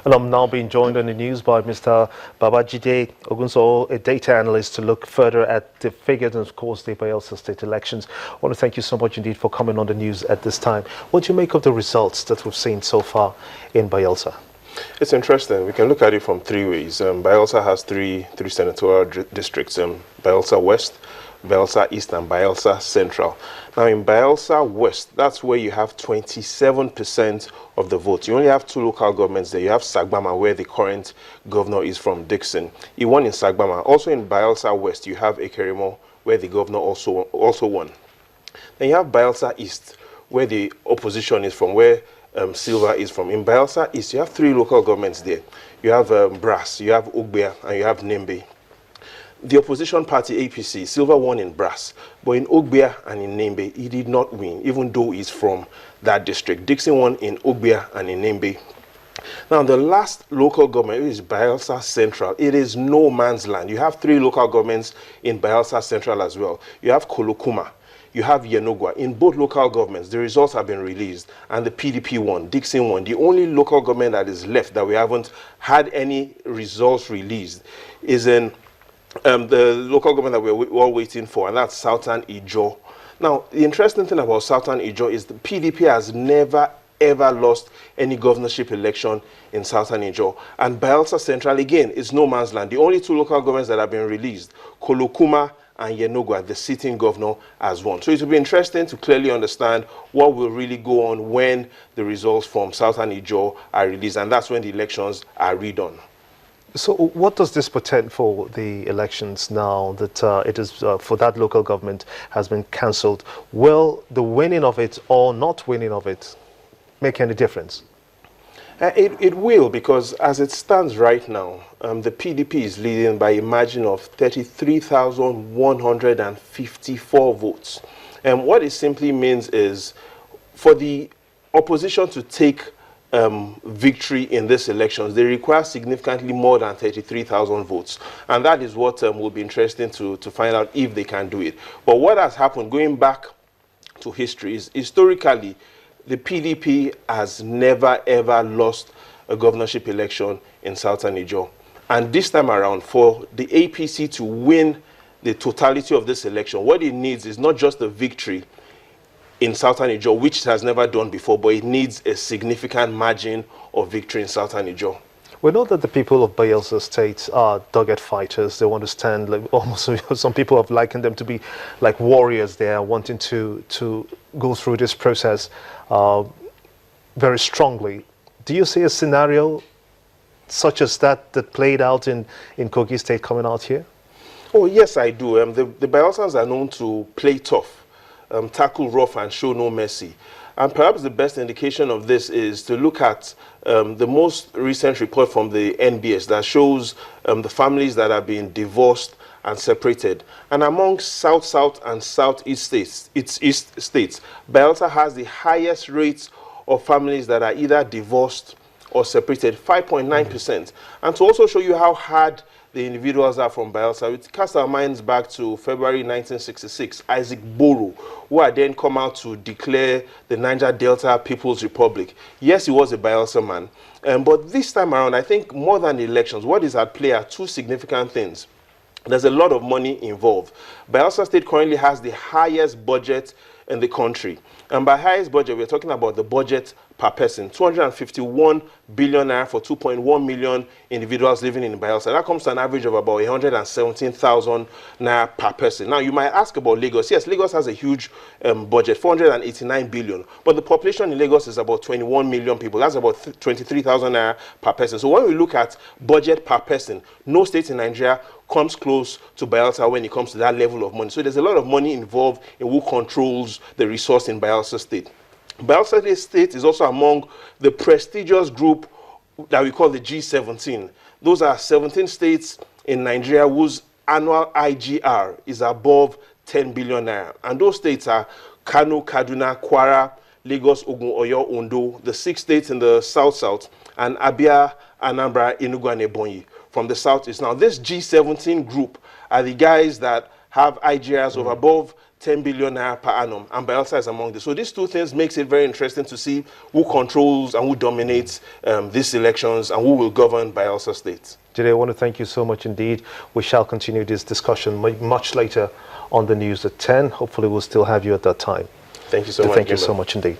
And I'm now being joined on the news by Mr. Babajide Ogunso, a data analyst, to look further at the figures and, of course, the Bayelsa state elections. I want to thank you so much indeed for coming on the news at this time. What do you make of the results that we've seen so far in Bayelsa? It's interesting. We can look at it from three ways. Bayelsa has three senatorial districts, Bayelsa West, Bayelsa East, and Bayelsa Central. Now, in Bayelsa West, that's where you have 27% of the vote. You only have two local governments there. You have Sagbama, where the current governor is from, Dixon. He won in Sagbama. Also in Bayelsa West, you have Ekeremo, where the governor also won. Then you have Bayelsa East, where the opposition is from, where Silva is from. In Bayelsa East, you have three local governments there. You have Brass, you have Ogbia, and you have Nembe. The opposition party, APC, Silva won in Brass, but in Ogbia and in Nembe, he did not win, even though he's from that district. Dixon won in Ogbia and in Nembe. Now, the last local government is Bayelsa Central. It is no man's land. You have three local governments in Bayelsa Central as well. You have Kolokuma, you have Yenogwa. In both local governments, the results have been released, and the PDP won, Dixon won. The only local government that is left that we haven't had any results released is in the local government that we're all waiting for, and that's Southern Ijo. Now, the interesting thing about Southern Ijo is the PDP has never ever lost any governorship election in Southern Ijo. And Bayelsa Central, again, is no man's land. The only two local governments that have been released, Kolokuma and Yenogwa, the sitting governor, has won. So it will be interesting to clearly understand what will really go on when the results from Southern Ijo are released, and that's when the elections are redone. So what does this portend for the elections now that it is for that local government has been cancelled? Will the winning of it or not winning of it make any difference? It will, because as it stands right now, the PDP is leading by a margin of 33,154 votes. And what it simply means is for the opposition to take victory in these elections, they require significantly more than 33,000 votes. And that is what will be interesting to find out if they can do it. But what has happened, going back to history, is historically, the PDP has never ever lost a governorship election in Southern Ijo. And this time around, for the APC to win the totality of this election, what it needs is not just a victory in Southern Ijo, which it has never done before, but it needs a significant margin of victory in Southern Ijo. We know that the people of Bayelsa State are dogged fighters. They want to stand, like, almost some people have likened them to be like warriors. They are wanting to go through this process very strongly. Do you see a scenario such as that played out in Kogi State coming out here? Oh, yes, I do. The Bayelsans are known to play tough, tackle rough, and show no mercy. And perhaps the best indication of this is to look at the most recent report from the NBS that shows the families that are being divorced and separated. And among South and Southeast states, Bayelsa has the highest rates of families that are either divorced or separated, 5.9%. And to also show you how hard the individuals are from Bayelsa, we cast our minds back to February 1966, Isaac Boro, who had then come out to declare the Niger Delta People's Republic. Yes, he was a Bayelsa man, but this time around, I think more than the elections, what is at play are two significant things. There's a lot of money involved. Bayelsa State currently has the highest budget in the country. And by highest budget, we're talking about the budget per person, 251 billion naira for 2.1 million individuals living in Bayelsa. That comes to an average of about 117,000 naira per person. Now, you might ask about Lagos. Yes, Lagos has a huge budget, 489 billion. But the population in Lagos is about 21 million people. That's about 23,000 naira per person. So when we look at budget per person, no state in Nigeria comes close to Bayelsa when it comes to that level of money. So there's a lot of money involved in who controls the resource in Bayelsa State. Bayelsa State is also among the prestigious group that we call the G17. Those are 17 states in Nigeria whose annual IGR is above 10 billion naira. And those states are Kano, Kaduna, Kwara, Lagos, Ogun, Oyo, Ondo, the 6 states in the south, and Abia, Anambra, Enugu, and Ebonyi from the southeast. Now, this G17 group are the guys that have IGRs of above 10 billion naira per annum, and Bayelsa is among this. So these two things makes it very interesting to see who controls and who dominates these elections and who will govern Bayelsa State. Jide, I want to thank you so much indeed. We shall continue this discussion much later on the news at 10. Hopefully we'll still have you at that time. Thank you so much. Thank you so much indeed.